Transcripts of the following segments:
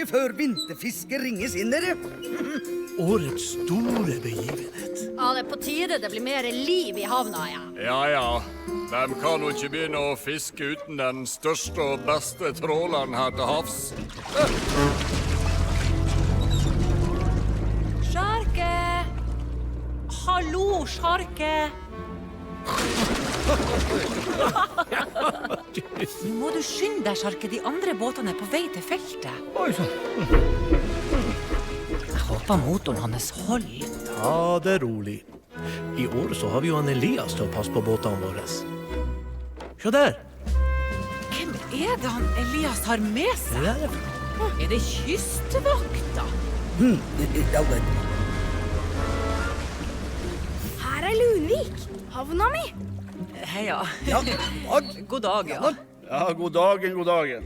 ikke før vinterfiske ringes inn, dere. Årets store begivenhet. Ja, det på tide det blir mer liv I havna, ja. Ja. De kan jo ikke begynne å fiske uten den største og beste tråleren her til havs. Sjarke! Hallo, Sjarke! Nå må du skynde deg, Sjarke. De andre båtene på vei til feltet. Oi, så. Jeg håper motoren hans holder. Ta det rolig. I år så har vi jo han Elias til å passe på båtene våre. Se der. Hvem er det han Elias har med seg? Er det kystvakta? Her Lunvik, havna mi. Heia. Ja, God dag, ja. Ja, god dagen.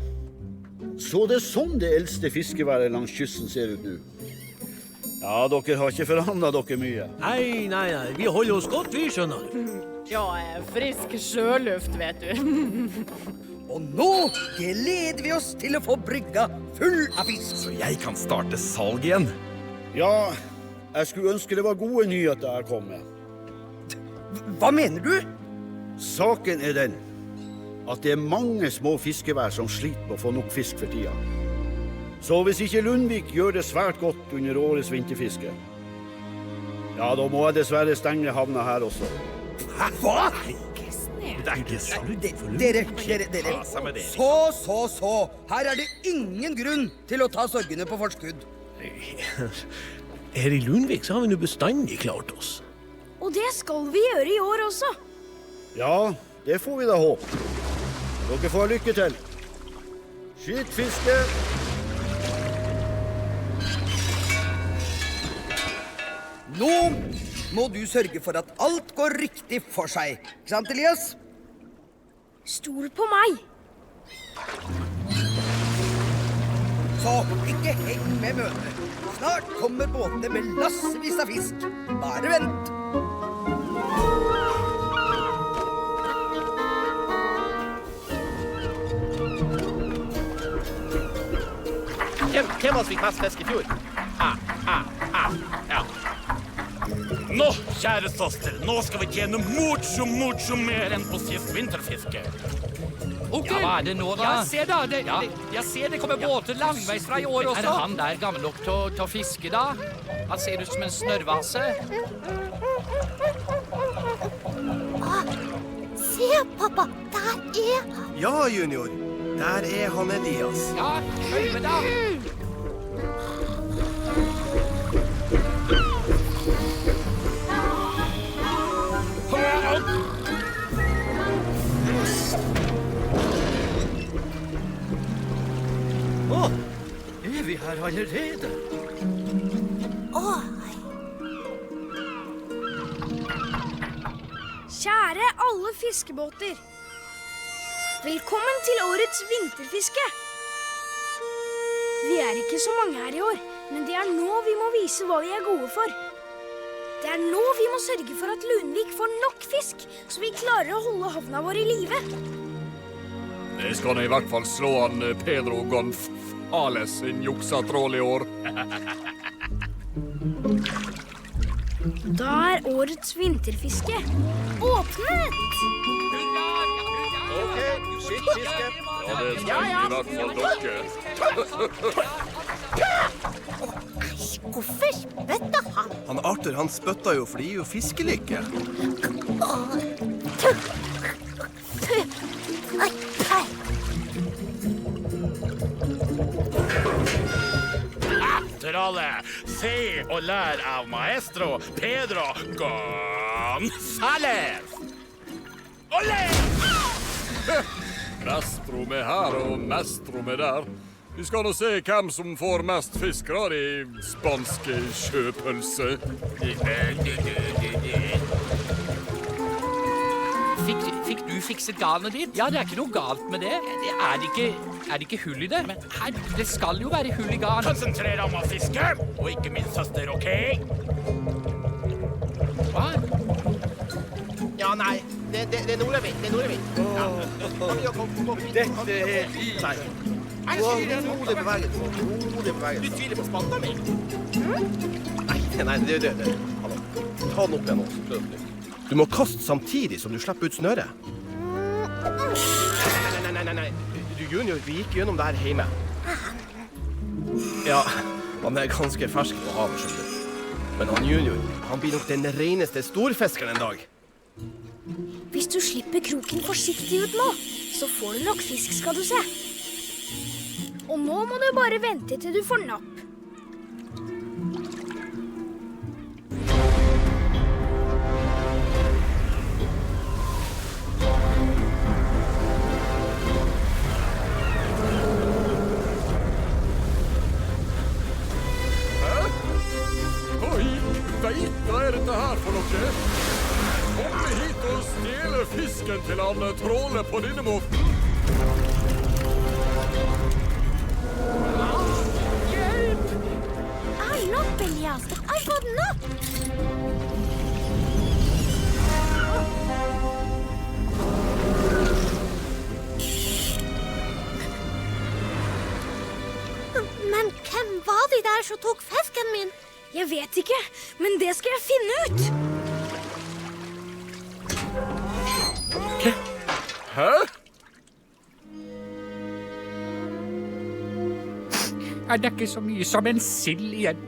Så det sånn det eldste fiskeværet langs kysten ser ut nå? Ja, dere har ikke forhandlet dere mye. Nei. Vi holder oss godt, vi skjønner. Ja, frisk sjøluft, vet du. Og nå gleder vi oss til å få brygga full av fisk. Så jeg kan starte salg igjen. Ja, jeg skulle ønske det var gode nyheter jeg kom med. Hva mener du? Saken er den at det er mange små fiskevær som sliter med å få nok fisk for tida. Så hvis ikke Lundvik gjør det svært godt under årets vinterfiske, ja, da må jeg dessverre stenge havna her også. Hva? Det er ikke sant. Dere. Så. Her er det ingen grunn til å ta sorgene på forskudd. Her I Lunvik så har vi nå bestandig klart oss. Og det skal vi gjøre I år også. Ja, det får vi da håpe. Dere får lykke til. Skyt fiske! Nå må du sørge for at alt går riktig for seg. Ikke sant, Elias? Stol på meg. Så ikke heng med møtet. Snart kommer båtene med lassevis av fisk. Bare vent. Hvem av oss fikk mest fisk I fjor? Ja. Nå, kjære søster, nå skal vi tjene mucho mer enn på sist vinterfiske. Ok. Ja, hva det nå da? Ja, se da, jeg ser det kommer båter langveis fra I år også. Er han der gammel nok til å fiske da? Han ser ut som en snørrvase. Se, pappa, der han. Ja, junior. Der han Elias. Ja, følg med da. Vi her allerede? Kjære alle fiskebåter. Velkommen til årets vinterfiske. Vi ikke så mange her I år, men det nå vi må vise hva vi gode for. Det nå vi må sørge for at Lunvik får nok fisk, så vi klarer å holde havna vår I live. Det skal I hvert fall slå han Pedro Gonzales sin juksatrål I år. Da årets vinterfiske åpnet! Ok, skyt fiske. Ja, det skal I hvert fall dere. Hvorfor spytter han? Han Arthur, han spytter jo fordi jo fiskelykke. Til alle, se og lær av maestro Pedro Gonzales. Olé! Mestro med her og mestro med der. Vi skal nå se hvem som får mest fisk da, de spanske sjøpølse. Fikk du fikset garnet ditt? Ja, det ikke noe galt med det. Det ikke hull I det? Men her, det skal jo være hull I garn. Konsentrer deg om å fiske, og ikke min søster, ok? Hva? Ja, nei, det nordavind. Ja. Kom. Dette fint. Rolig bevegelse. Du tviler på spanna mi? Nei, hallo. Ta den opp igjen nå, så prøv på nytt. Du må kaste samtidig som du slipper ut snøret. Nei. Du, Junior, vi gikk gjennom det her hjemme. Ja, han er ganske fersk på havet, skjønner du. Men han Junior, han blir nok den reneste storfiskeren en dag. Hvis du slipper kroken forsiktig ut nå, så får du nok fisk, skal du se. Og nå må du bare vente til du får napp. Hva er dette her for noe? Komme hit og stjele fisken til han tråler på denne måten. Hjelp! Napp, Elias! Jeg har fått napp! Men hvem var de der som tok fisken min? Jeg vet ikke, men det skal jeg finne ut. Hæ? Er det ikke så mye som en sild igjen?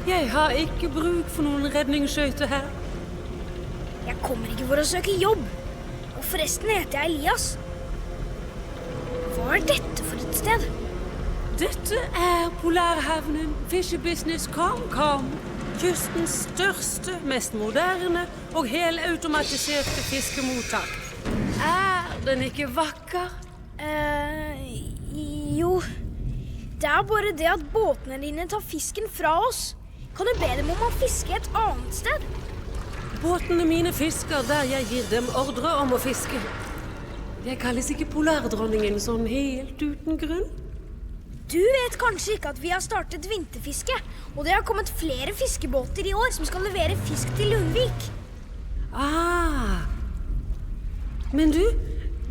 Jeg har ikke bruk for noen redningsskøyter her. Jeg kommer ikke for å søke jobb. Og forresten heter jeg Elias. Hva er dette for et sted? Dette er Polarhavnen Fishebusiness Com. Kystens største, mest moderne og helautomatiserte fiskemottak. Er den ikke vakker? Jo. Det er bare det at båtene dine tar fisken fra oss. Kan du be dem om å fiske et annet sted? Båtene mine fisker der jeg gir dem ordre om å fiske. Jeg kalles ikke Polardronningen sånn helt uten grunn. Du vet kanskje ikke at vi har startet vinterfiske, og det har kommet flere fiskebåter i år som skal levere fisk til Lundvik. Men du,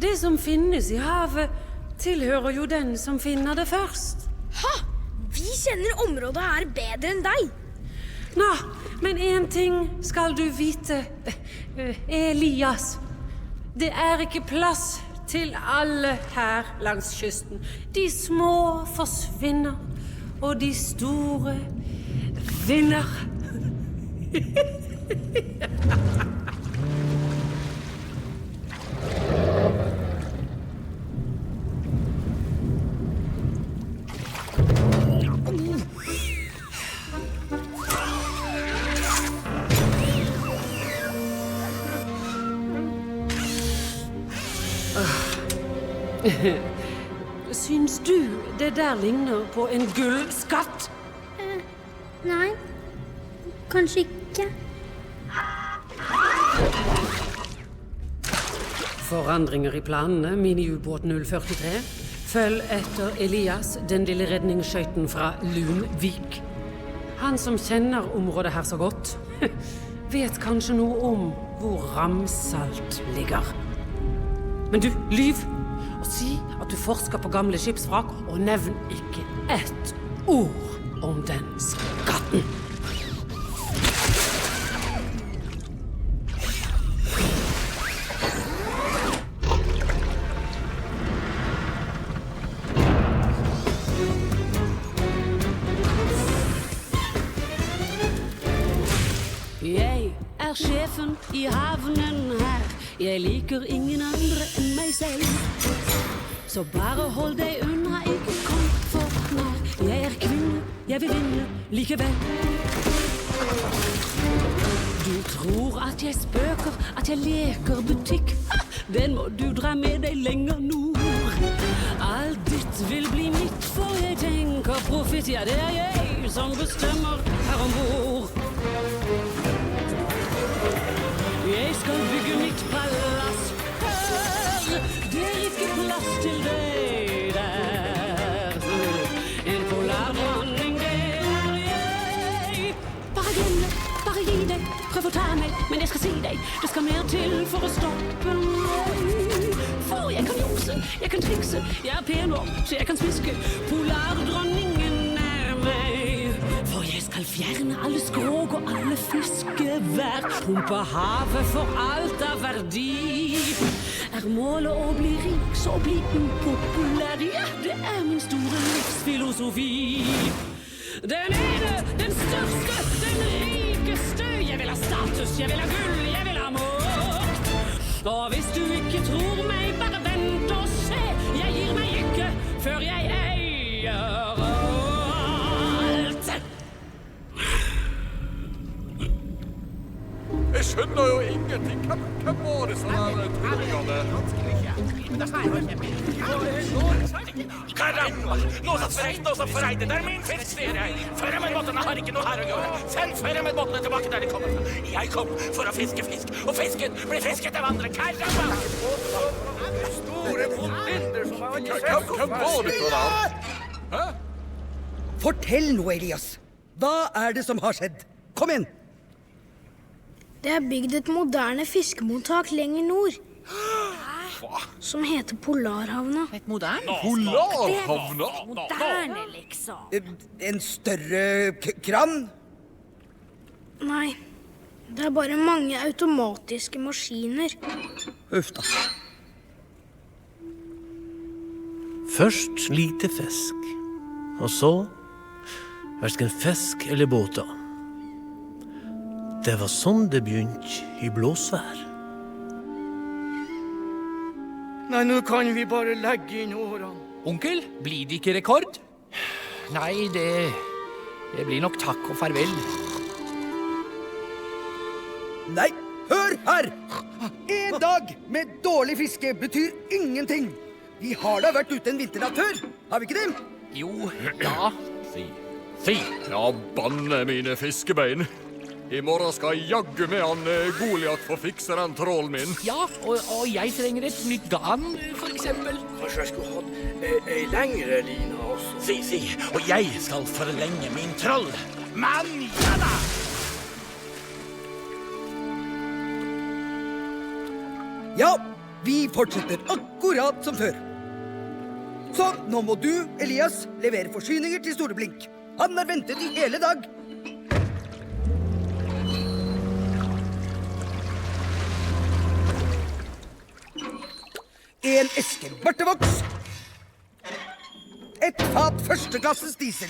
det som finnes i havet tilhører jo den som finner det først. Ha! Vi kjenner området her bedre enn deg. Nå, men en ting skal du vite, Elias. Det er ikke plass til alle her langs kysten. De små forsvinner, og de store vinner. Syns du det der ligner på en gullskatt? Nei, kanskje ikke. Forandringer i planene, mini-ubåt 043. Følg etter Elias, den lille redningsskøyten fra Lunvik. Han som kjenner området her så godt, vet kanskje noe om hvor Ramsalt ligger. Men du, lyv og si at du forsker på gamle skipsvrak, og nevn ikke ett ord om den skatten. Jeg er sjefen i havnen her. Jeg liker ingen andre enn meg selv. Så bare hold deg unna, ikke kom for nær. Jeg er kvinne, jeg vil vinne likevel. Du tror at jeg spøker, at jeg leker butikk. Den må du dra med deg lenger nord. Alt ditt vil bli mitt, for jeg tenker profitt. Ja, det er jeg som bestemmer her ombord. Jeg skal bygge mitt palass her. Det er ikke plass til deg der. En polardronning, det er jeg. Bare glem det, bare gi deg. Prøv å ta meg, men jeg skal si deg. Det skal mer til for å stoppe meg. For jeg kan jukse, jeg kan trikse. Jeg er pen og så jeg kan smiske. Polardronningen er meg. For jeg skal fjerne alle skrog og alle fiskevær. Pumpe havet for alt av verdi. Er målet å bli rik, så bli upopulær. Ja, det er min store livsfilosofi. Den ene, den største, den rikeste. Jeg vil ha status, jeg vil ha gull, jeg vil ha makt. Og hvis du ikke tror meg, bare vent og se. Jeg gir meg ikke før jeg eier alt. Jeg skjønner jo ingenting. Hvem var det som er trollene? Karamba! Nå så frekt, nå så frekt. Det er min fisk, sier jeg. Fremmedbåtene har ikke noe her å gjøre. Send fremmedbåtene tilbake der de kommer fra. Jeg kom for å fiske fisk, og fisken blir fisket av andre. Karamba! Store fotbinder som har ikke Hvem var det for deg? Hæ? Fortell nå, Elias. Hva er det som har skjedd? Kom igjen. Det er bygd et moderne fiskemottak lenger nord. Som heter Polarhavna. Et moderne? Polarhavna? Moderne, liksom. En større kran? Nei, det er bare mange automatiske maskiner. Uff da. Først lite fisk, og så hverken fisk eller båter. Det var sånn det begynte i blåsvær. Nei, nå kan vi bare legge inn årene. Onkel, blir det ikke rekord? Nei, det blir nok takk og farvel. Nei, hør her! En dag med dårlig fiske betyr ingenting. Vi har da vært ute en vinternatt før, har vi ikke det? Jo, ja. Si. Ja, banne mine fiskebein. I morgen skal jeg jaggu med han Goliat for å fikse den trålen min. Ja, og jeg trenger et nytt garn, for eksempel. Kanskje jeg skulle hatt ei lengre line også. Si. Og jeg skal forlenge min troll. Men ja da! Ja, vi fortsetter akkurat som før. Så nå må du, Elias, levere forsyninger til Store Blink. Han har ventet i hele dag. En eske bartevoks. Et fat førsteklasses diesel.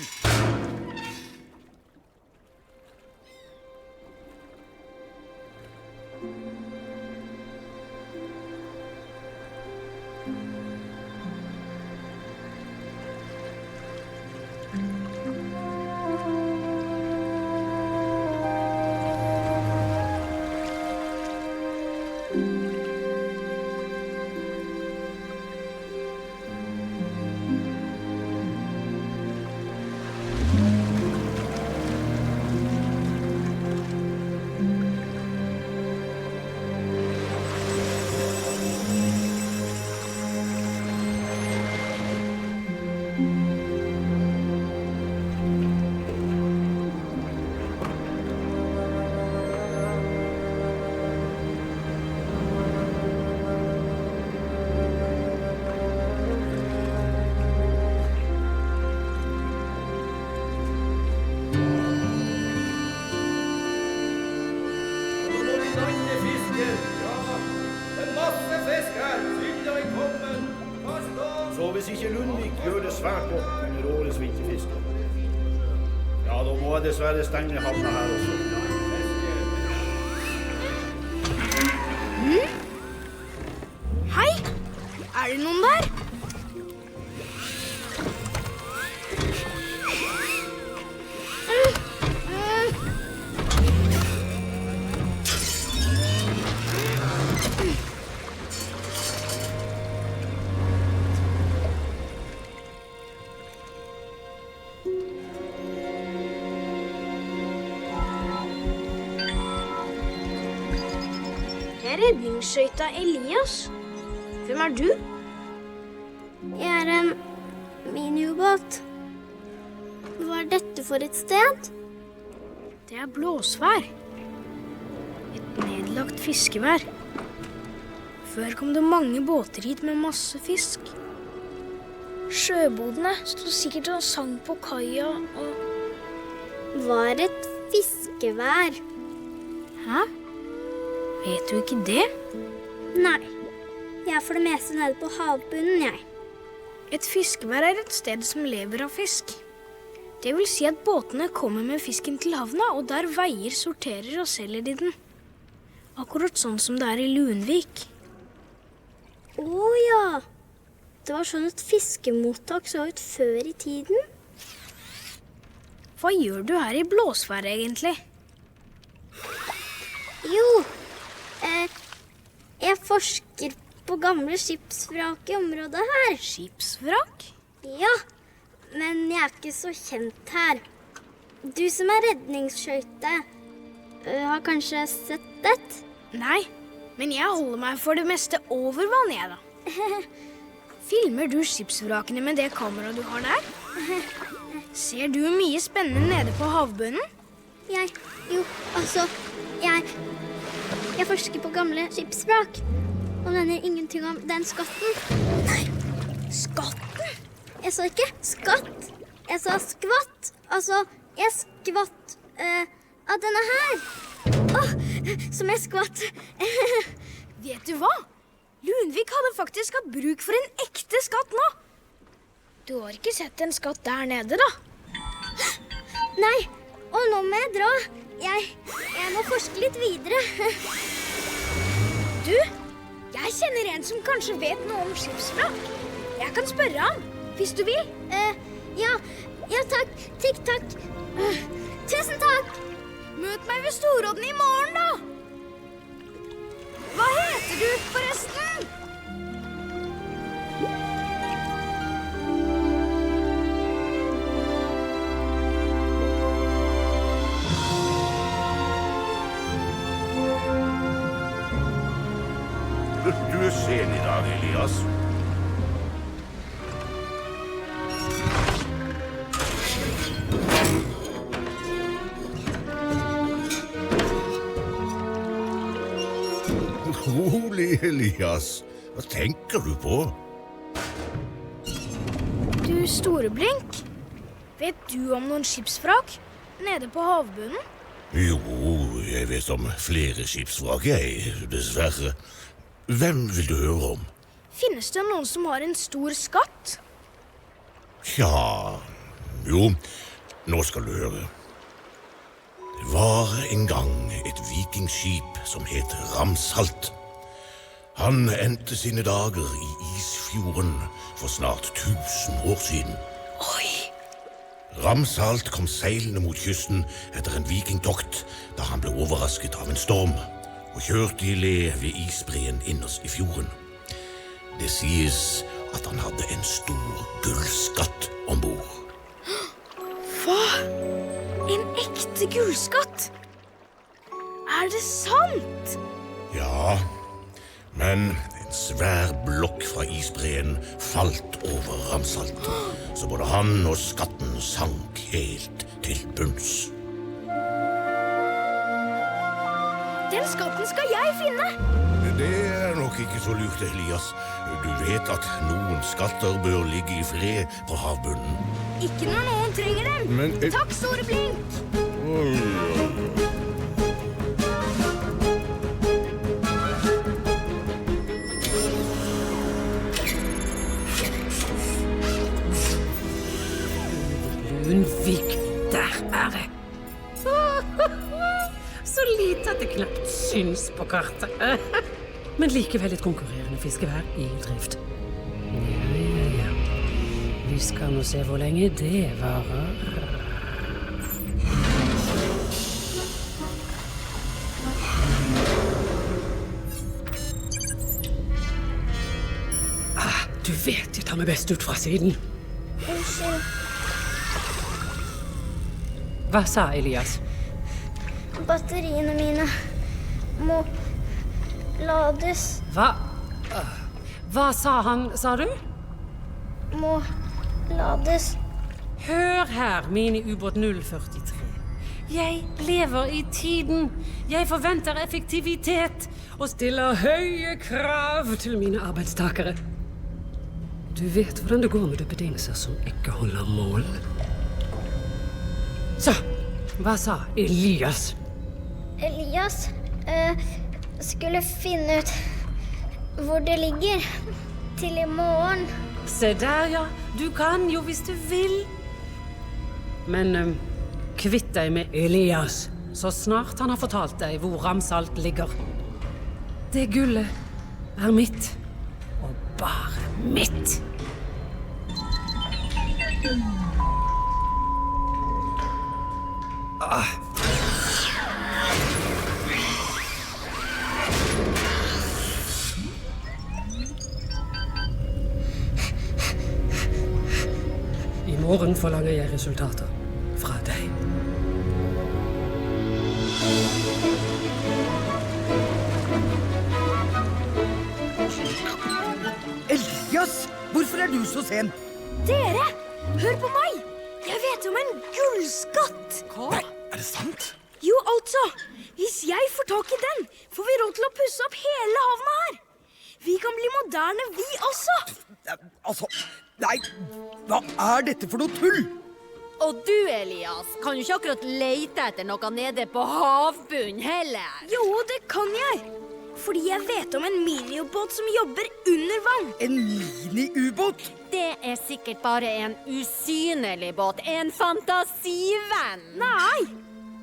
hvis ikke Lundvik gjør det svært godt under årets vinterfiske, ja, da må jeg dessverre stenge havna her også. Hei, er det noen der? Redningsskøyta Elias. Hvem er du? Jeg er en miniubåt. Hva er dette for et sted? Det er Blåsvær. Et nedlagt fiskevær. Før kom det mange båter hit med masse fisk. Sjøbodene stod sikkert og sang på kaia og... Hva er et fiskevær? Hæ? Vet du ikke det? Nei, jeg er for det meste nede på havbunnen, jeg. Et fiskevær er et sted som lever av fisk. Det vil si at båtene kommer med fisken til havna, og der veier, sorterer og selger de den. Akkurat sånn som det er i Lunvik. Ja. Det var sånn et fiskemottak så ut før i tiden. Hva gjør du her i Blåsvær egentlig? Jo, jeg forsker på gamle skipsvrak i området her. Skipsvrak? Ja, men jeg er ikke så kjent her. Du som er redningsskøyte, har kanskje sett det? Nei, men jeg holder meg for det meste over vann, jeg da. Filmer du skipsvrakene med det kameraet du har der? Ser du mye spennende nede på havbunnen? Jeg forsker på gamle skipsvrak, og mener ingenting om den skatten. Nei, skatten? Jeg sa ikke skatt, jeg sa skvatt. Altså, jeg skvatt av denne her. Som jeg skvatt. Vet du hva? Lunvik hadde faktisk hatt bruk for en ekte skatt nå. Du har ikke sett en skatt der nede, da? Nei, og nå må jeg dra. Jeg må forske litt videre. Du, jeg kjenner en som kanskje vet noe om skipsvrak. Jeg kan spørre ham, hvis du vil. Ja takk. Tikk-takk. Tusen takk. Møt meg ved Storodden i morgen, da. Hva heter du, forresten? Du er sen i dag, Elias. Rolig, Elias. Hva tenker du på? Du, Storeblink. Vet du om noen skipsvrak nede på havbunnen? Jo, jeg vet om flere skipsvrak, dessverre. Hvem vil du høre om? Finnes det noen som har en stor skatt? Ja, jo, nå skal du høre. Det var en gang et vikingskip som het Ramsalt. Han endte sine dager i Isfjorden for snart 1000 år siden. Oi! Ramsalt kom seilende mot kysten etter en vikingtokt da han ble overrasket av en storm og kjørte i le ved isbreen innerst i fjorden. Det sies at han hadde en stor gullskatt ombord. Hva? En ekte gullskatt? Er det sant? Ja, men en svær blokk fra isbreen falt over Ramsalt, så både han og skatten sank helt til bunns. Den skatten skal jeg finne! Det er nok ikke så lurt, Elias. Du vet at noen skatter bør ligge i fred på havbunnen. Ikke når noen trenger dem. Men, Takk, Storeblink! syns på kartet. Men likevel et konkurrerende fiskevær i drift. Ja. Vi skal nå se hvor lenge det varer. Du vet jeg tar meg best ut fra siden. Unnskyld. Hva sa Elias? Batteriene mine må lades. Hva sa han, sa du? Må lades. Hør her, mini-ubåt 043. Jeg lever i tiden. Jeg forventer effektivitet og stiller høye krav til mine arbeidstakere. Du vet hvordan det går med betingelser som ikke holder mål. Så, hva sa Elias? Elias skulle finne ut hvor det ligger til i morgen. Se der, ja. Du kan jo hvis du vil. Men kvitt deg med Elias, så snart han har fortalt deg hvor Ramsalt ligger. Det gullet er mitt, og bare mitt. I morgen forlanger jeg resultater fra deg. Elias, hvorfor er du så sen? Dere, hør på meg! Jeg vet om en gullskatt! Nei, er det sant? Jo, altså, hvis jeg får tak i den, får vi råd til å pusse opp hele havna her. Vi kan bli moderne, vi også. Altså, nei, hva er dette for noe tull? Og du, Elias, kan jo ikke akkurat lete etter noe nede på havbunnen heller. Jo, det kan jeg. Fordi jeg vet om en miniubåt som jobber under vann. En miniubåt? Det er sikkert bare en usynlig båt. En fantasivenn. Nei,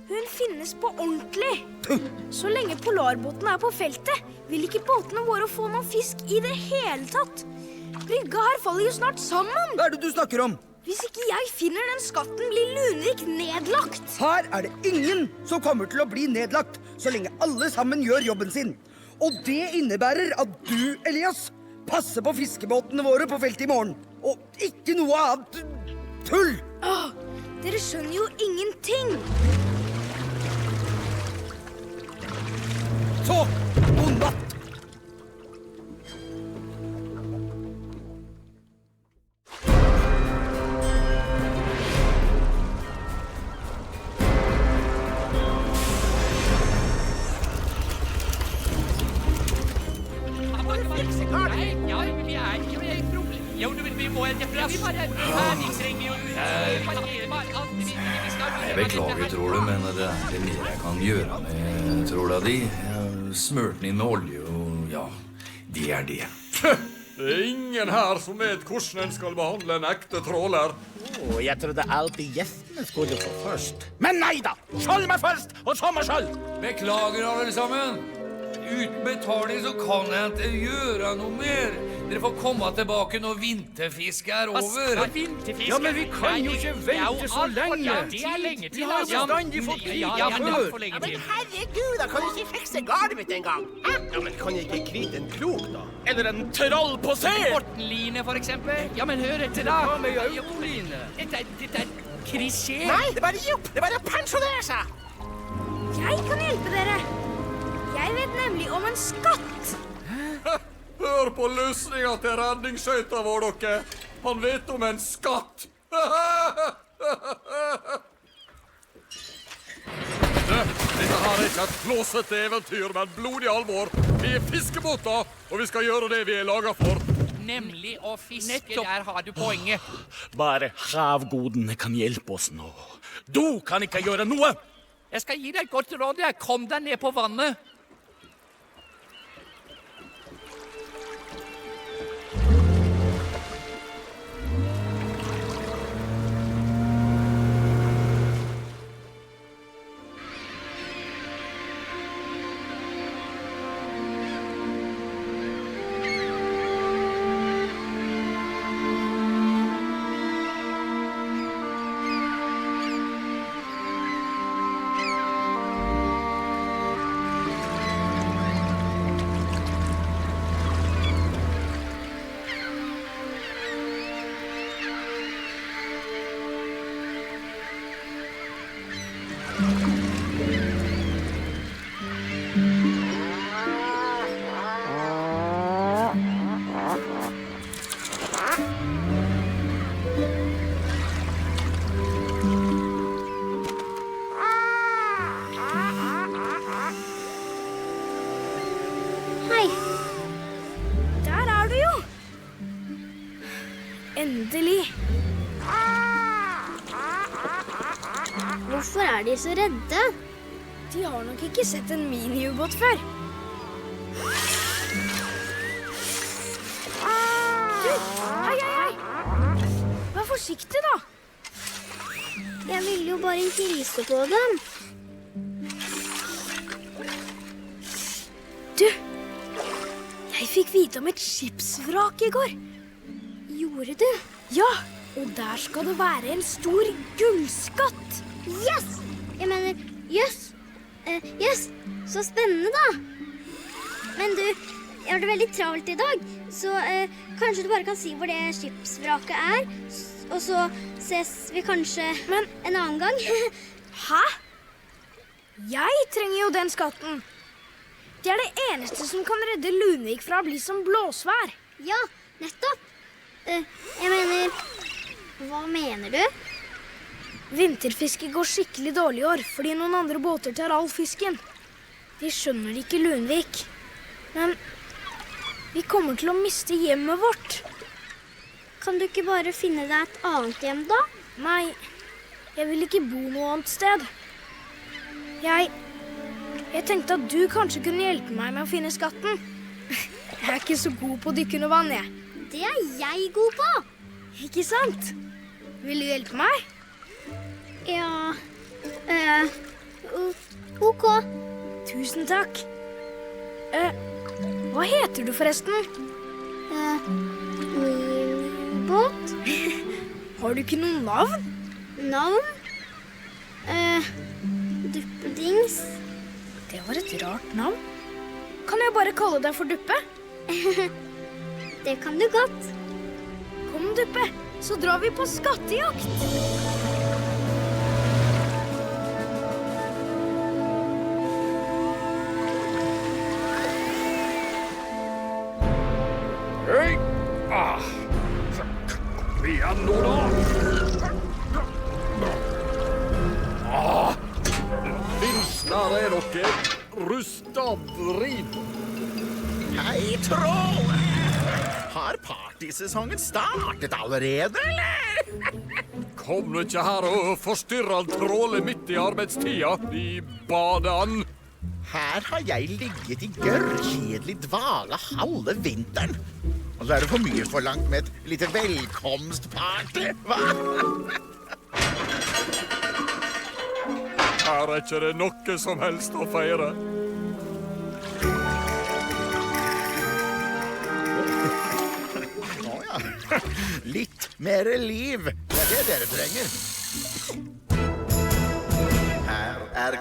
hun finnes på ordentlig. Så lenge polarbåten er på feltet, vil ikke båtene våre få noen fisk i det hele tatt. Brygga her faller jo snart sammen. Hva er det du snakker om? Hvis ikke jeg finner den skatten, blir Lunvik nedlagt. Her er det ingen som kommer til å bli nedlagt, så lenge alle sammen gjør jobben sin. Og det innebærer at du, Elias, passer på fiskebåtene våre på feltet i morgen. Og ikke noe annet tull! Dere skjønner jo ingenting. Så, god natt! Jeg beklager, tror du, men det er ikke mer jeg kan gjøre med tråla di. Jeg smørte den inn med olje, og ja, det er det. Det er ingen her som vet hvordan en skal behandle en ekte tråler. Jeg trodde alltid gjestene skulle få først. Men nei da! Skjold meg først, og så meg skjold! Beklager alle sammen. Uten betaling så kan jeg ikke gjøre noe mer. Dere får komme tilbake når vinterfiske er over. Ja, men vi kan jo ikke vente så lenge. Det er lenge til. Vi har bestandig fått kriga før. Ja, men herregud, da kan du ikke fikse garnet mitt en gang. Ja, men kan jeg ikke kvite en krok, da? Eller en troll på se! Bortenline, for eksempel. Ja, men hør etter da. Hva med autoline? Dette er klisjé. Nei, det er bare jobb. Det er bare å pensjonere seg. Jeg kan hjelpe dere. Jeg vet nemlig om en skatt. Hør på løsninga til redningsskøyta vår, dere. Han vet om en skatt. Dette her er ikke et flåsete eventyr, men blodig alvor. Vi er fiskebåter, og vi skal gjøre det vi er laget for. Nemlig å fiske. Der har du poenget. Bare havgodene kan hjelpe oss nå. Du kan ikke gjøre noe. Jeg skal gi deg et godt råd. Kom deg ned på vannet. er de så redde? De har nok ikke sett en mini-ubåt før. Du, hei. Vær forsiktig da. Jeg ville jo bare hilse på dem. Du, jeg fikk vite om et skipsvrak i går. Gjorde du? Ja, og der skal det være en stor gullskatt. Yes! Jeg mener, yes, så spennende da. Men du, jeg har det veldig travelt i dag, så kanskje du bare kan si hvor det skipsvraket er, og så ses vi kanskje en annen gang. Hæ? Jeg trenger jo den skatten. Det er det eneste som kan redde Lunvik fra å bli som blåsvær. Ja, nettopp. Jeg mener, hva mener du? Vinterfiske går skikkelig dårlig i år, fordi noen andre båter tar all fisken. De skjønner ikke Lunvik. Men vi kommer til å miste hjemmet vårt. Kan du ikke bare finne deg et annet hjem da? Nei, jeg vil ikke bo noe annet sted. Jeg tenkte at du kanskje kunne hjelpe meg med å finne skatten. Jeg er ikke så god på å dykke under vann, jeg. Det er jeg god på. Ikke sant? Vil du hjelpe meg? Ja, ok. Tusen takk. Hva heter du forresten? Båt. Har du ikke noen navn? Navn? Duppedings. Det var et rart navn. Kan jeg bare kalle deg for Duppe? Det kan du godt. Kom, Duppe, så drar vi på skattejakt. Hei! Kom igjen nå da! Vinsler er dere. Rustad riv. Hei, troll! Har partysesongen startet allerede, eller? Kom du ikke her og forstyrrer trålet midt i arbeidstida, i badeand? Her har jeg ligget i gørrkjedelig dvale halve vinteren. Og så er det for mye forlangt med et lite velkomstparty, hva? Her er ikke det noe som helst å feire. Litt mer liv. Det er det dere trenger. Her er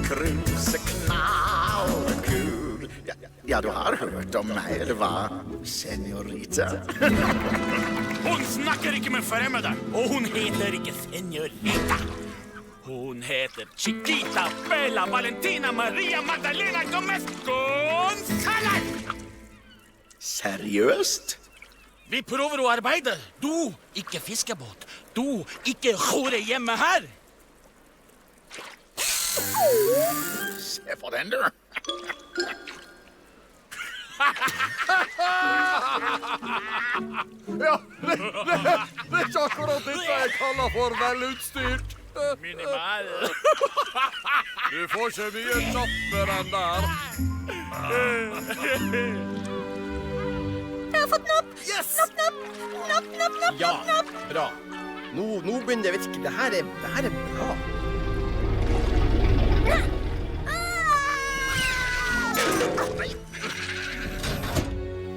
kruse knallkul. Ja, du har hørt om meg, eller hva, senorita? Hun snakker ikke med fremmede, og hun heter ikke senorita. Hun heter Chiquita Bella Valentina Maria Magdalena Gomez González. Seriøst? Vi prøver å arbeide. Du, ikke fiskebåt. Du, ikke hore hjemme her. Se på den, du. Ja, det er ikke akkurat dette jeg kaller for velutstyrt. Minimal. Du får ikke mye knapper enn der. Jeg har fått nopp! Yes! Nopp! Ja, bra. Nå begynner det virkelig. Det her er bra.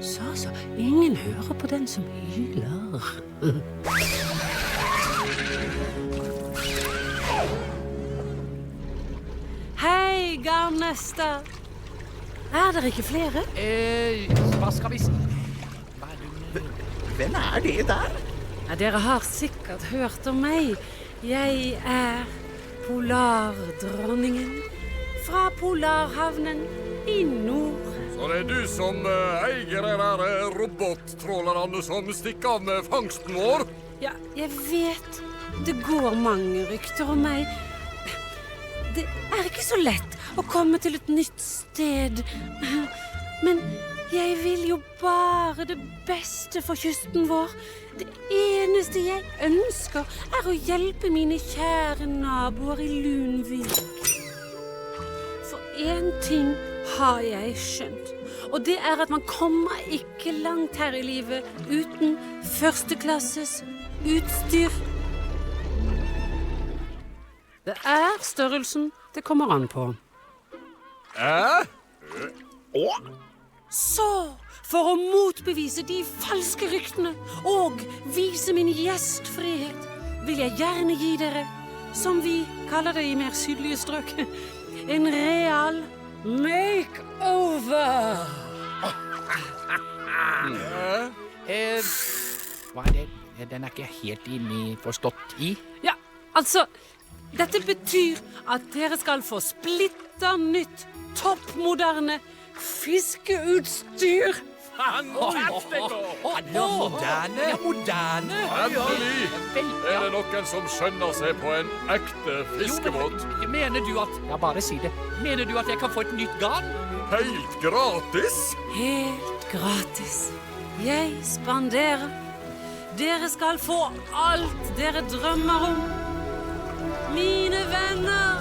Så, ingen hører på den som hyler. Hei, garnnester. Er dere ikke flere? Hva skal vi si? Hvem er det der? Ja, dere har sikkert hørt om meg. Jeg er Polardronningen fra Polarhavnen i nord. Så det er du som eier de der robottrålerne som stikker av med fangsten vår? Ja, jeg vet. Det går mange rykter om meg. Det er ikke så lett å komme til et nytt sted Men jeg vil jo bare det beste for kysten vår. Det eneste jeg ønsker å hjelpe mine kjære naboer i Lunvik. For en ting har jeg skjønt, og det at man kommer ikke langt her i livet uten førsteklasses utstyr. Det størrelsen det kommer an på. Så, for å motbevise de falske ryktene og vise min gjestfrihet, vil jeg gjerne gi dere, som vi kaller det i mer sydlige strøk, en real makeover. Hva det? Den ikke helt forstått i? Ja, altså, dette betyr at dere skal få splitter nytt, toppmoderne fiskeutstyr. Moderne. Endelig det noen som skjønner seg på en ekte fiskebåt. Mener du at... Ja, bare si det. Mener du at jeg kan få et nytt garn? Helt gratis? Helt gratis. Jeg spanderer. Dere skal få alt dere drømmer om. Mine venner,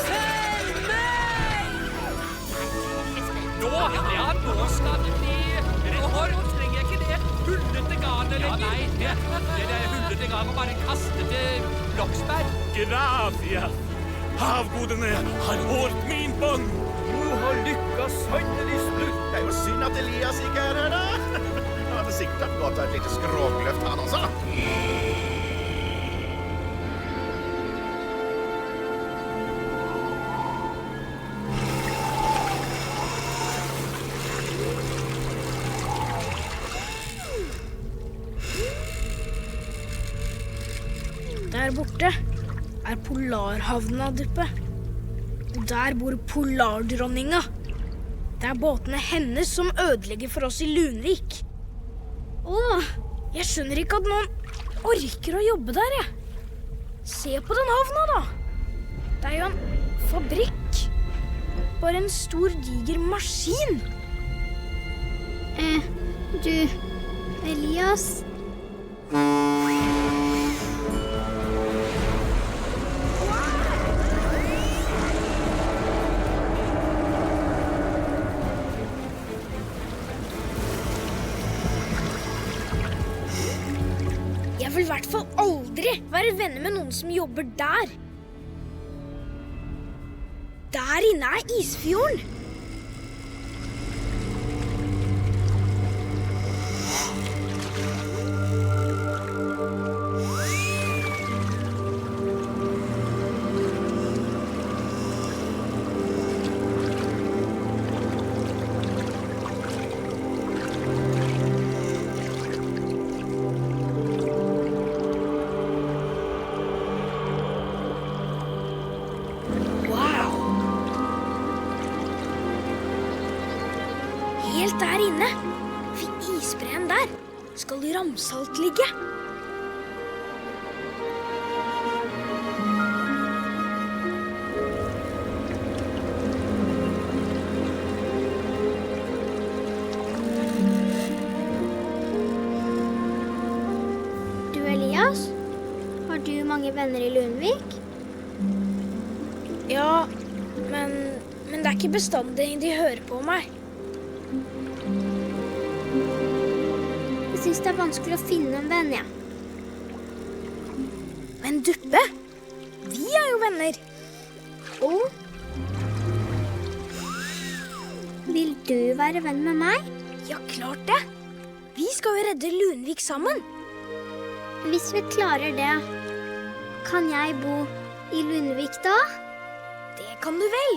følg meg! Nå skal det bli... Nå trenger jeg ikke det hullete garnet lenger. Ja, nei, det hullete garnet bare kaste til Bloksberg. Gravia! Havgodene har hårt min bånd. Nå har lykka sannelig slutt. Det jo synd at Elias ikke her da. Han hadde sikkert gått av et lite skrågløft, han også. Der borte Polarhavna, Duppe. Og der bor Polardronninga. Det båtene hennes som ødelegger for oss i Lunvik. Jeg skjønner ikke at noen orker å jobbe der, jeg. Se på den havna, da. Det jo en fabrikk. Bare en stor, diger maskin. Du, Elias... Jeg vil i hvert fall aldri være venner med noen som jobber der. Der inne isfjorden. Helt der inne, ved isbreen der, skal Ramsalt ligge. Du, Elias, har du mange venner i Lunvik? Ja, men det ikke bestandig de hører på meg. Jeg synes det vanskelig å finne en venn, ja. Men Duppe, vi jo venner. Vil du være venn med meg? Ja, klart det. Vi skal jo redde Lunvik sammen. Hvis vi klarer det, kan jeg bo i Lunvik da? Det kan du vel.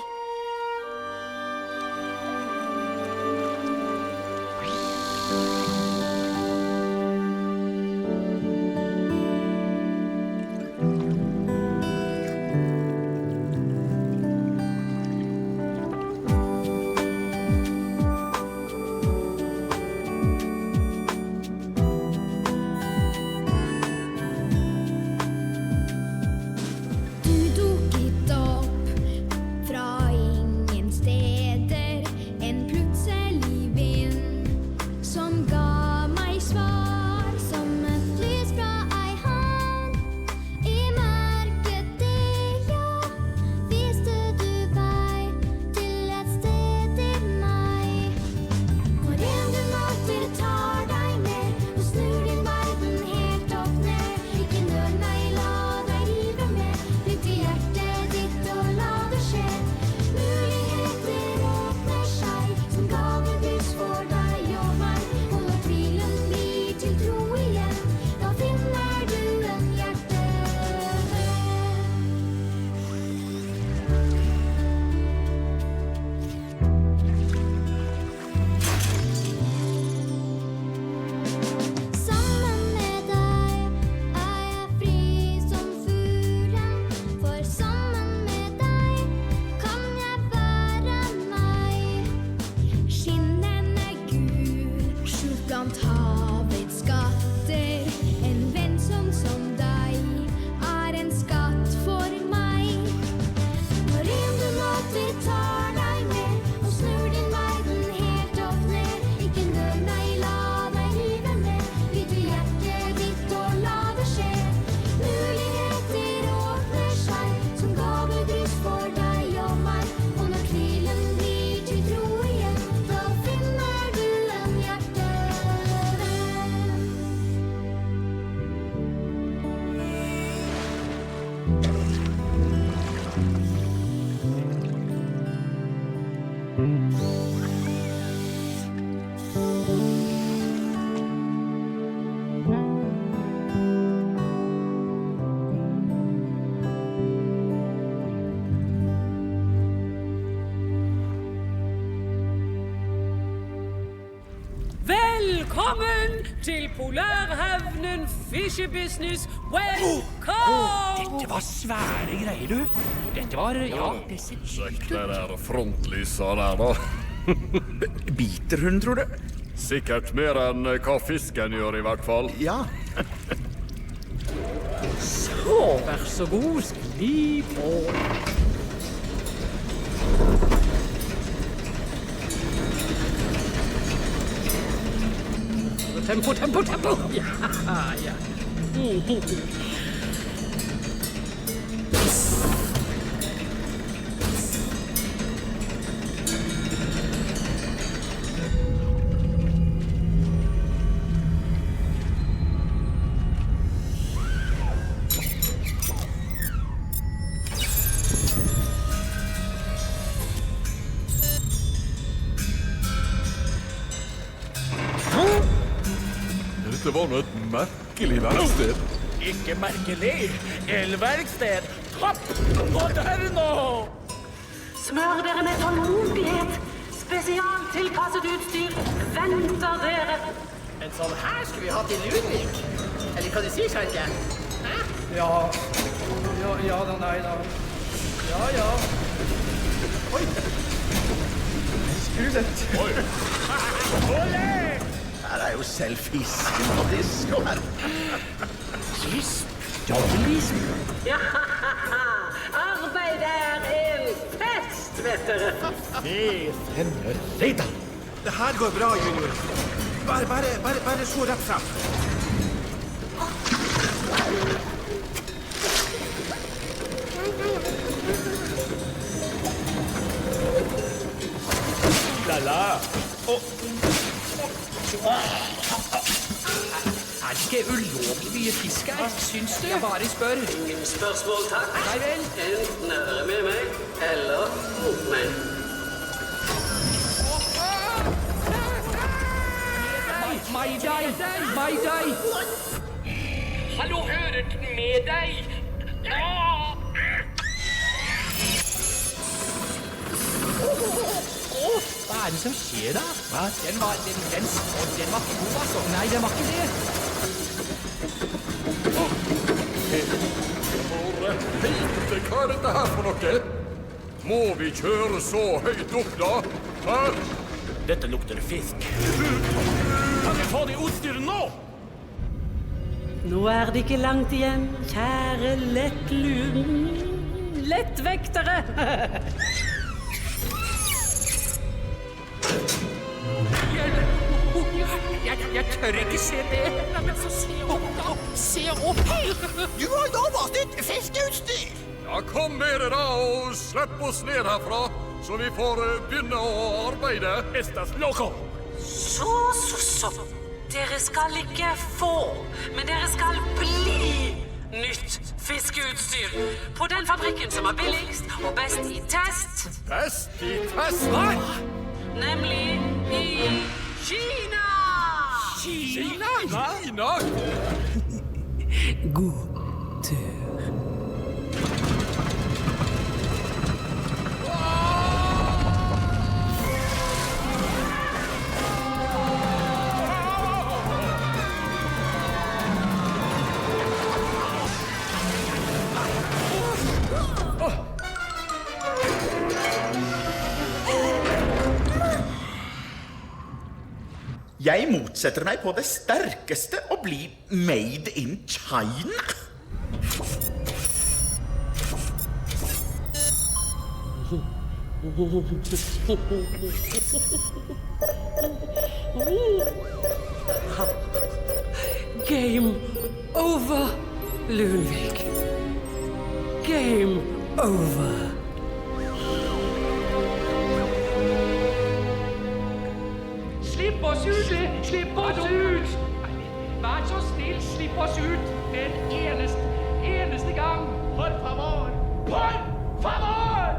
Du dukket opp fra Velkommen til Polarhavnen Fiskebusiness. Welcome! Dette var svære greier, du. Dette var, det ser Sjekk det der frontlysa der, da. Biter hun, tror du? Sikkert mer enn hva fisken gjør, i hvert fall. Ja. Så, vær så god, skli på. Tempo, tempo, tempo! Ja. Dette var nå et merkelig verksted. Ikke merkelig. Elverksted. Topp moderno! Smør dere med tålmodighet. Spesialtilpasset utstyr venter dere. En sånn her skulle vi hatt i Ludvig. Eller hva du sier, Kjerke? Ja da, nei da. Ja. Oi! Skrudet. Oi! Olé! Her er jo selv fisken på disko her. Yes, dobbeltvis. Ja, arbeid er en fest, vet dere. Rita! Det her går bra, junior. Bare så rett frem. La. Er det ikke ulovlig mye fisk her, syns du? Jeg bare spør. Ingen spørsmål, takk. Nei vel. Enten er dere med meg, eller mot meg. Meg deg. Hallo, hører du med deg? Hva er det som skjer da? Den var ikke god, altså. Nei, den var ikke det. Hva er dette her for noe? Må vi kjøre så høyt opp, da? Hæ? Dette lukter fisk. Kan vi få det utstyret nå? Nå er det ikke langt igjen, kjære lettvektere. Jeg tør ikke se det. Nei, men så se opp, da. Se opp. Du har lovet oss nytt fiskeutstyr! Ja, kom med det da, og slipp oss ned herfra, så vi får begynne å arbeide. Estas loco! Så. Dere skal ikke få, men dere skal bli nytt fiskeutstyr på den fabrikken som er billigst og best i test. Best i test? Hva? Nemlig i Kina! Kina? God tur. Jeg motsetter meg på det sterkeste å bli made in China. Game over, Lunvik. Game over. Slipp oss ut! Slipp oss ut! Vær så snill, slipp oss ut en eneste gang! Por favor! Por favor!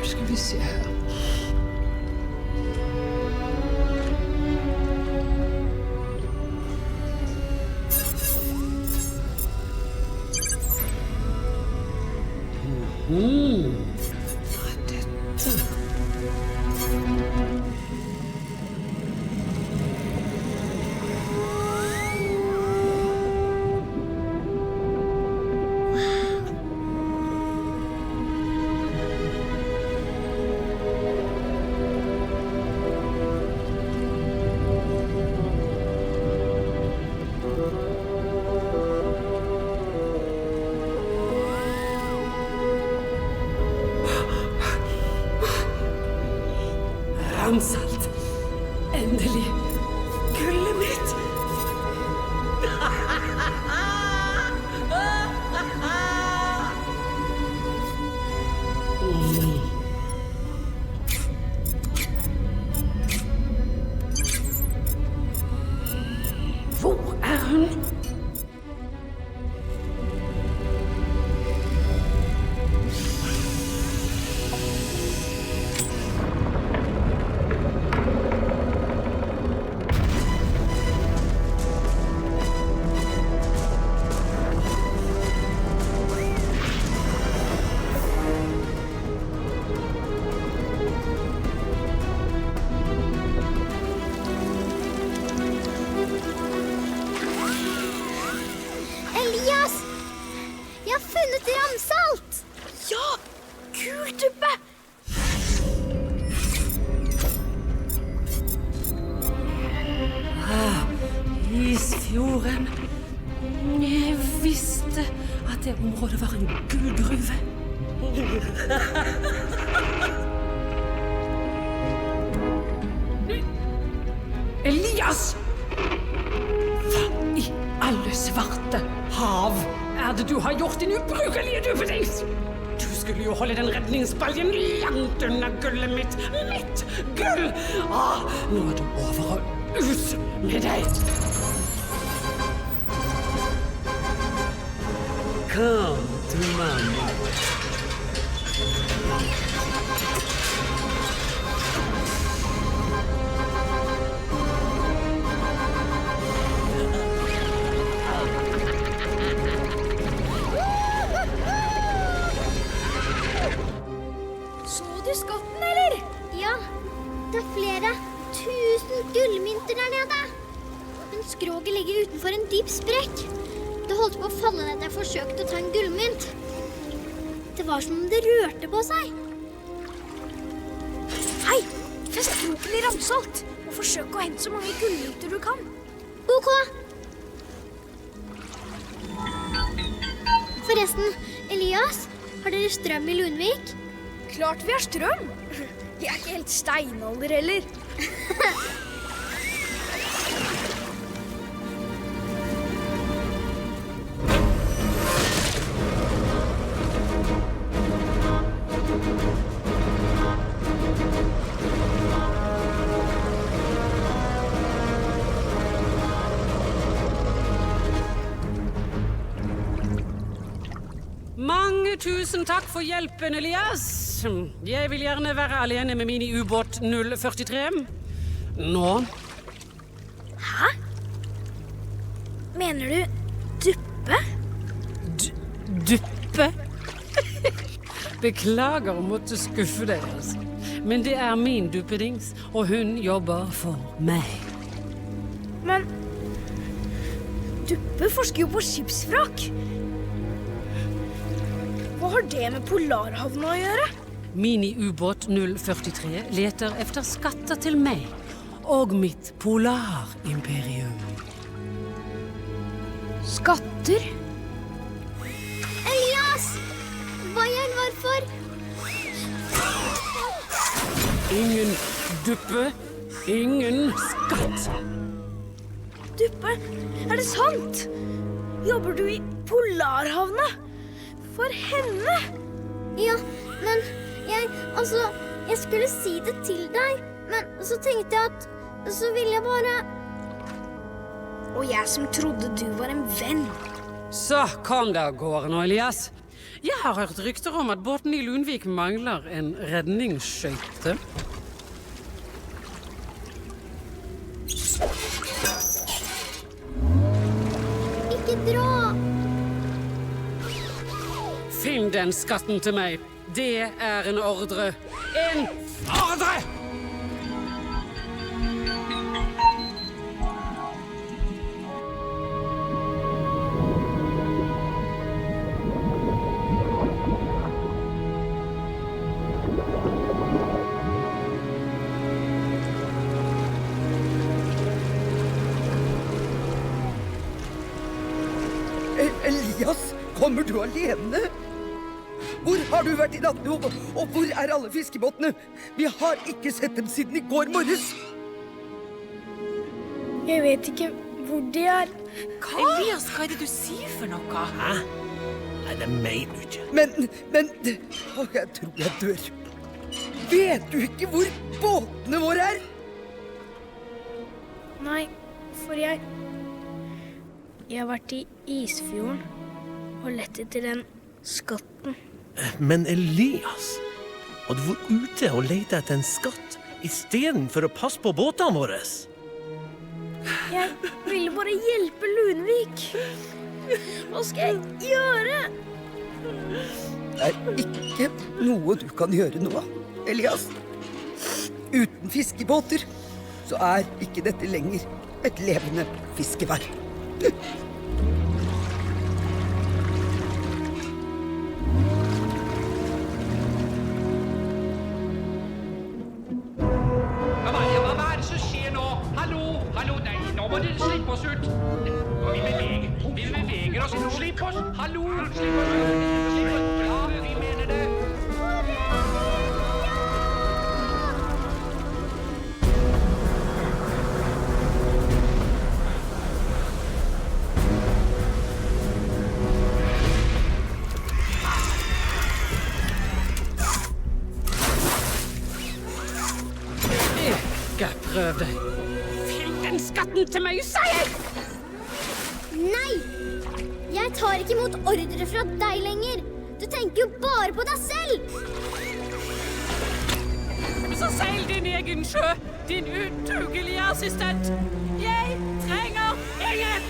Skal vi se her. Ramsalt. Endelig. Gullet mitt. Hvor er hun? Elias! Jeg har funnet ramsalt! Ja! Kult, Duppe! Isfjorden. Jeg visste at det området var en gullgruve. Elias! Hva i alle svarte hav er det du har gjort, din ubrukelige duppedings? Du skulle jo holde den redningsbaljen langt unna gullet mitt. Mitt gull! Nå er det over og ut med deg. Kom til mamma. Så du skatten, eller? Ja, det er flere 1000 gullmynter der nede. Men skroget ligger utenfor en dyp sprekk. Det holdt på å falle ned da jeg forsøkte å ta en gullmynt. Det var som om det rørte på seg. Hei, fest kroken i ramsalt, og forsøk å hente så mange gullmynter du kan. Ok. Forresten, Elias, har dere strøm i Lundvik? Klart vi har strøm. Vi er ikke helt steinalder heller. Mange tusen takk for hjelpen, Elias. Jeg vil gjerne være alene med min i ubåt 043. Nå. Hæ? Mener du Duppe? Duppe? Beklager å måtte skuffe deg, altså. Men det er min duppedings, og hun jobber for meg. Men Duppe forsker jo på skipsvrak. Hva har det med Polarhavna å gjøre? Mini-ubåt 043 leter efter skatter til meg og mitt polarimperium. Skatter? Elias! Hva i all varfor? Ingen Duppe, ingen skatt. Duppe, er det sant? Jobber du i Polarhavna? For henne? Ja, men jeg skulle si det til deg, men så tenkte jeg at, så ville jeg bare... Og jeg som trodde du var en venn. Så kom det av gårde nå, Elias. Jeg har hørt rykter om at båten i Lunvik mangler en redningsskøyte. Ikke dra! Finn den skatten til meg. Det er en ordre. En ordre! Elias, kommer du alene? Hvor har du vært i natt, og hvor er alle fiskebåtene? Vi har ikke sett dem siden i går morges. Jeg vet ikke hvor de er. Elias, hva er det du sier for noe? Hæ? Nei, det mener du ikke. Men jeg tror jeg dør. Vet du ikke hvor båtene våre er? Nei, for jeg har vært i Isfjorden og lett etter den skatten. Men Elias, har du vært ute og lett etter en skatt i stedet for å passe på båtene våre? Jeg ville bare hjelpe Lunvik. Hva skal jeg gjøre? Det er ikke noe du kan gjøre nå, Elias. Uten fiskebåter så er ikke dette lenger et levende fiskevær. Hva er det som skjer nå? Hallo, nei, nå må dere slippe oss ut. Vi beveger oss, slipp oss. Hallo, slipp oss ut. Ja, vi mener det. Prøv deg. Finn den skatten til meg, sier jeg! Nei! Jeg tar ikke imot ordre fra deg lenger. Du tenker jo bare på deg selv. Så seil din egen sjø, din udugelige assistent. Jeg trenger ingen!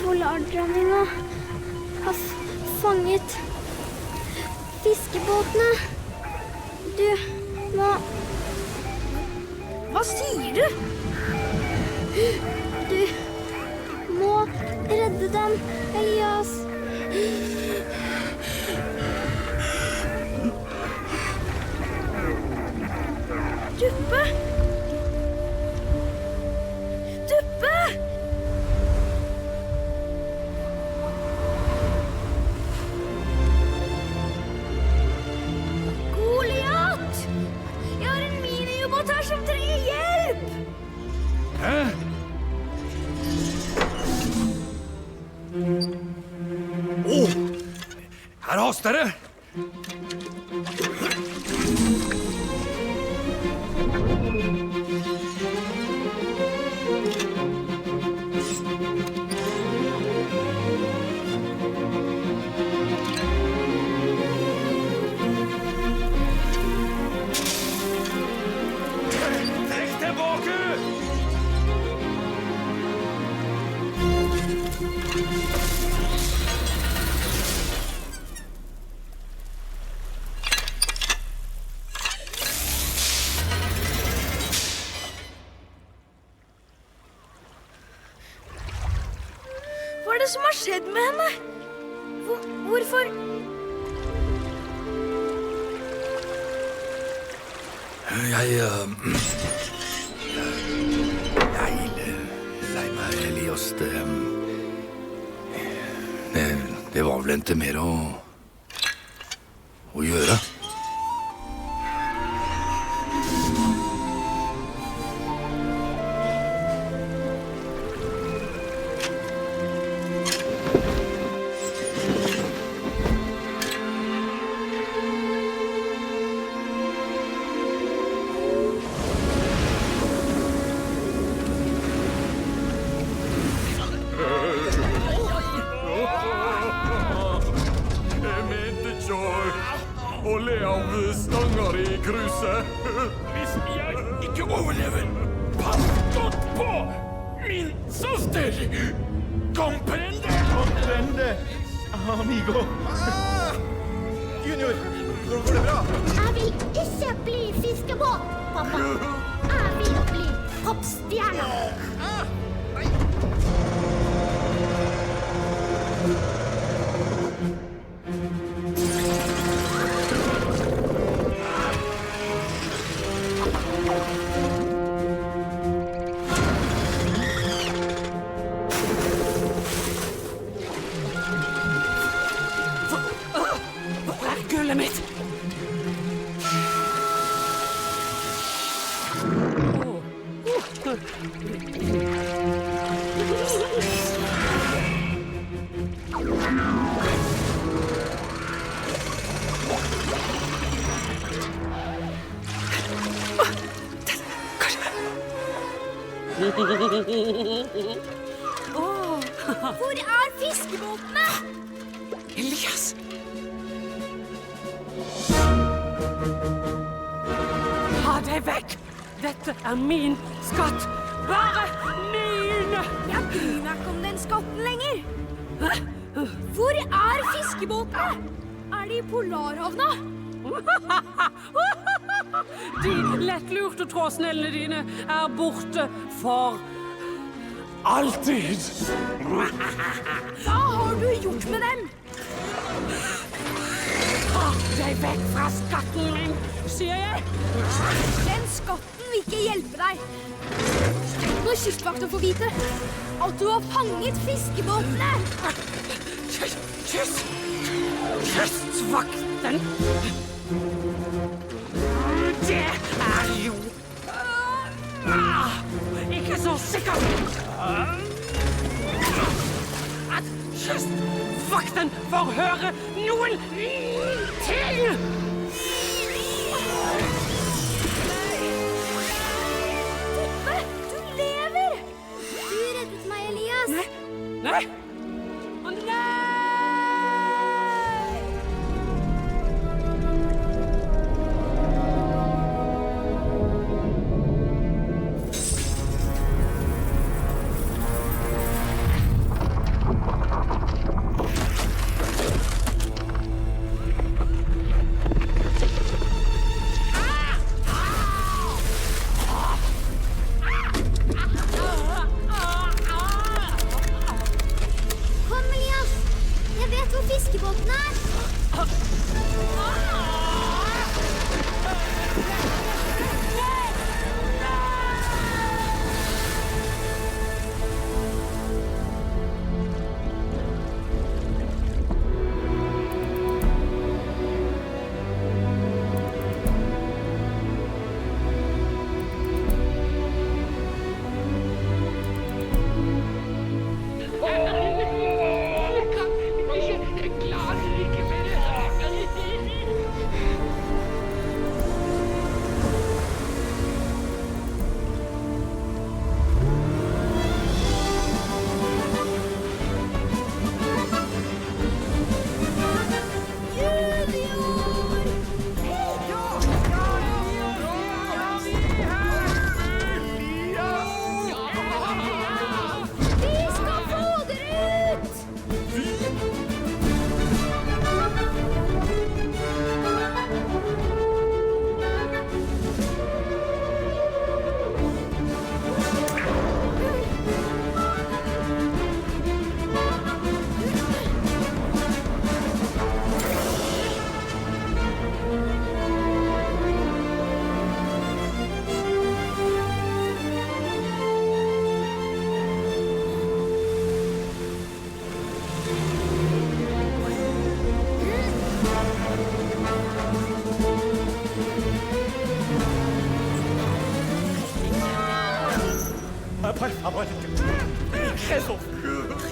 Polardrammene har fanget fiskebåtene. Du må... Hva sier du? Du må redde dem, Elias. Duppe! Duppe! Goliat! Jeg har en miniubåt her som trenger hjelp! pass dere! Trekk tilbake! Hva er det som har skjedd med henne? Hvorfor? Jeg lei meg, Elias. Det var vel ikke mer å gjøre. Jeg mente ikke å le av stanger i kruset. Hvis jeg ikke overlever, pass godt på min søster! Comprende? Comprende, amigo. Junior, går det bra? Jeg vil ikke bli fiskebåt, pappa. Jeg vil bli popstjerne. Hvor er gullet mitt? Hvor er fiskebåtene? Elias! Ta deg vekk! Dette er min skatt! Bare min! Jeg bryr meg ikke om den skatten lenger. Hvor er fiskebåtene? Er de i Polarhavna? De lettlurte trådsnellene dine er borte for alltid. Hva har du gjort med dem? Ta deg vekk fra skatten min, sier jeg. Den skatten vil ikke hjelpe deg. Når kystvakten får vite at du har fanget fiskebåtene. Kystvakten? Det er jo ikke så sikkert at kystvakten får høre noen ting! Tippe, du lever! Du reddet meg, Elias. Nei! Å nei!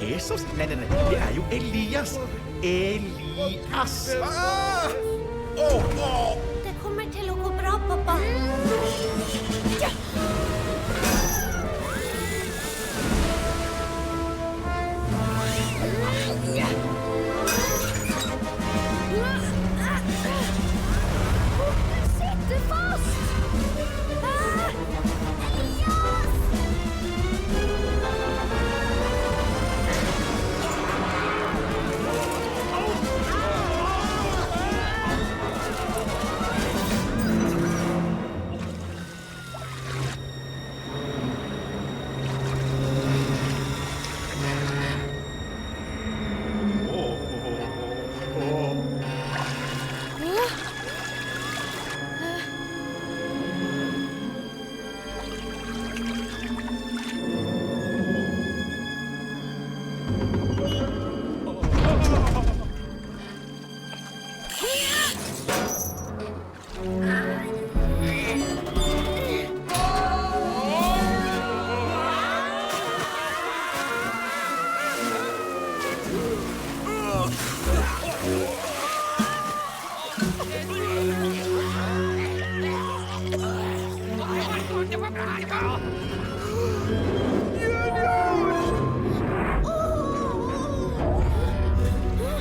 Jesus? Nei, det er jo Elias. Elias. Det kommer til å gå bra, pappa. Ja. Sitter fast!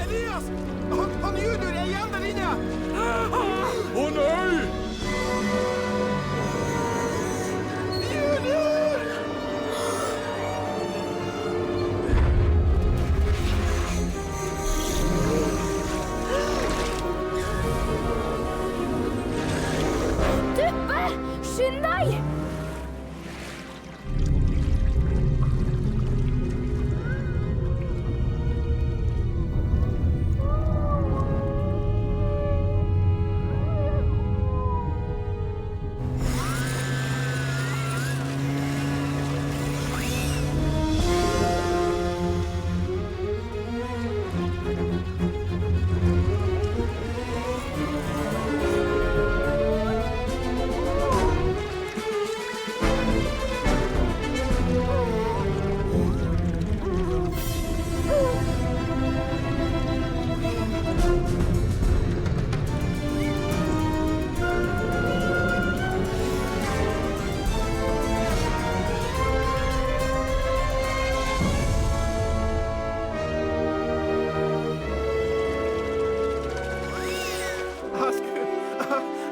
Elias! Han Junior er igjen der inne! Å nei! Junior! Duppe! Skynd deg!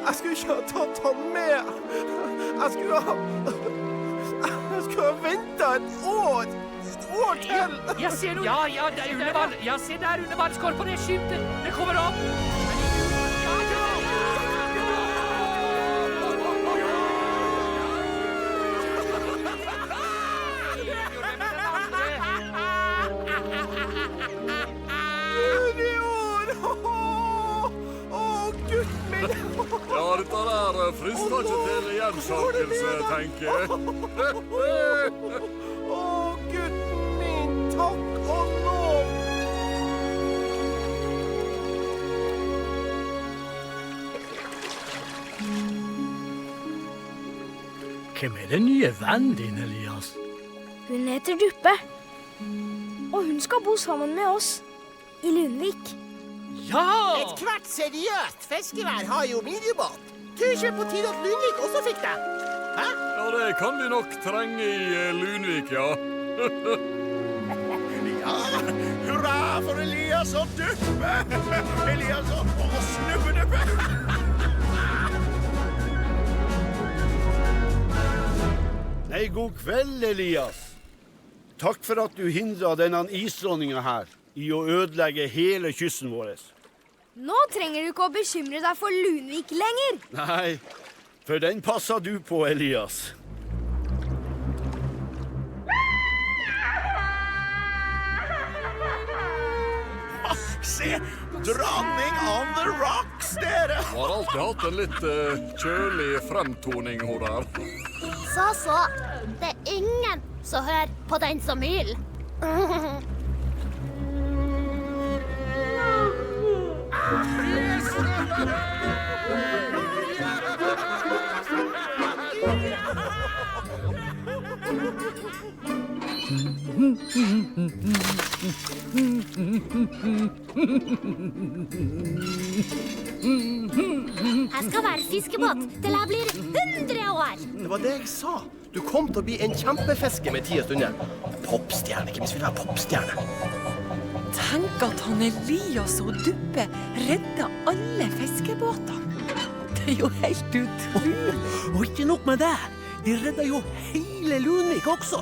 Jeg skulle ikke ha tatt han med. Jeg skulle ha ventet et år til. Jeg ser noe. Ja, det er Ullevall. Ja, se der, Ullevall. Skår på det skymtet. Det kommer opp. Ja, dette der frister ikke til gjensakelse, tenker jeg. Å, gutten min, takk og lov. Hvem er den nye vennen din, Elias? Hun heter Duppe. Og hun skal bo sammen med oss i Lunvik. Ja! Et hvert seriøst fiskevær har jo minibåt. Kanskje på tide at Lunvik også fikk det. Hæ? Ja, det kan vi nok trenge i Lunvik, ja. Ja, hurra for Elias og Duppe! Elias og Snubbeduppe! Nei, god kveld, Elias. Takk for at du hindret denne isdronninga her i å ødelegge hele kysten vår. Nå trenger du ikke å bekymre deg for Lunvik lenger. Nei, for den passer du på, Elias. Se, dronning on the rocks, dere! Hun har alltid hatt en litt kjølig fremtoning, hun der. Så. Det er ingen som hører på den som hyler. Her skal være fiskebåt til jeg blir 100 år. Det var det jeg sa. Du kom til å bli en kjempefiske med 10 stunder. Popstjerne, ikke minst vil være popstjerne. Tenk at han Elias og Duppe redda alle fiskebåtene. Det er jo helt utrolig. Og ikke nok med det. De redda jo hele Lunvik også.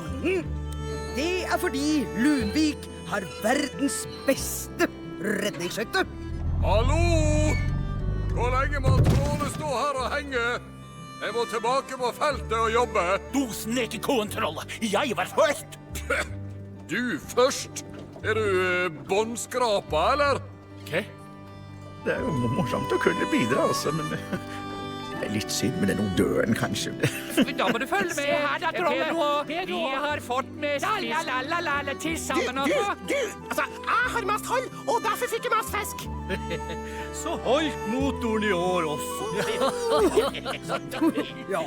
Det er fordi Lunvik har verdens beste redningsskøyte. Hallo! Hvor lenge må trådene stå her og henge? Jeg må tilbake på feltet og jobbe. Du snekekontroll. Jeg var først. Du først? Er du båndskrapa, eller? Hva? Det er jo morsomt å kunne bidra, altså, men det er litt synd med den døren, kanskje. Da må du følge med her, da, Trolle. Vi har fått mest fisk til sammen også. Altså, jeg har mest hold, og derfor fikk jeg mest fisk. Så holdt motoren i år også. Ja.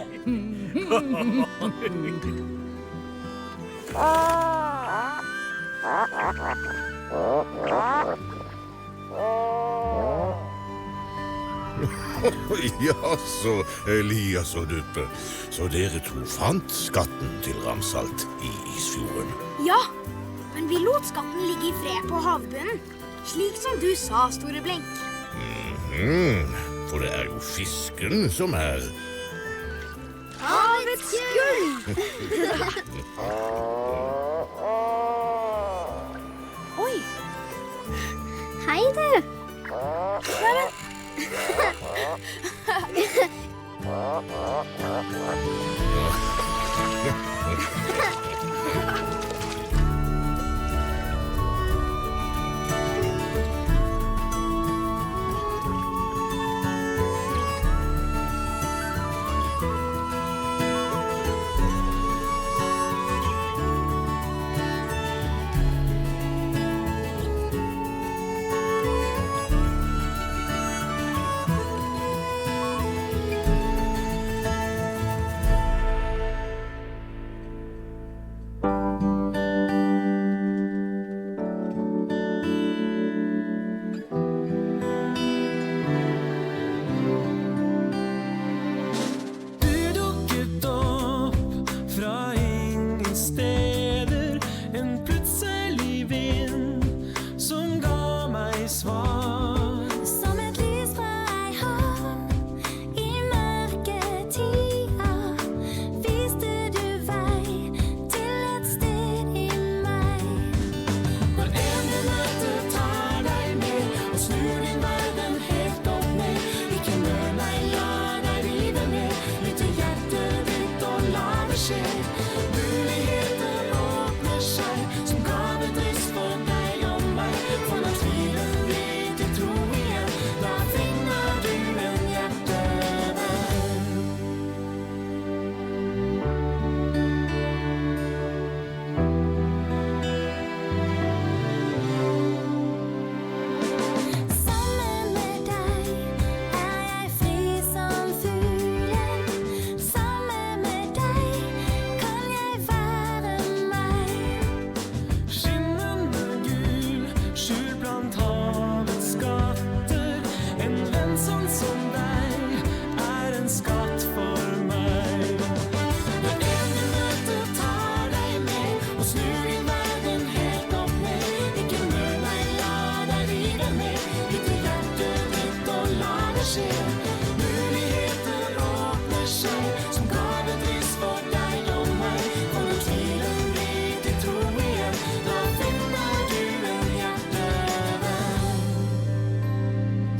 Jaså, Elias og Duppe. Så dere to fant skatten til Ramsalt i Isfjorden? Ja, men vi lot skatten ligge i fred på havbunnen. Slik som du sa, Store Blink. For det er jo fisken som er... Havets gull! Oi. Hei, du.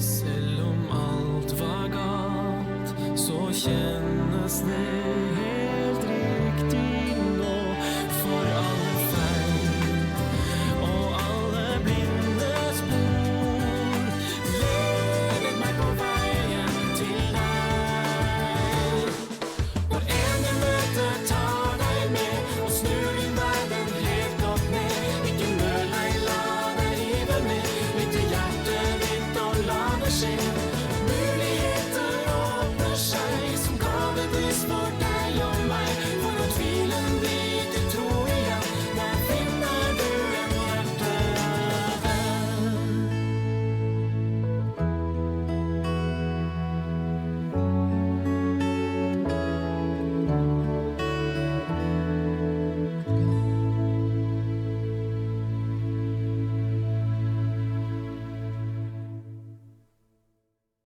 Selv om alt var galt, så kjennes det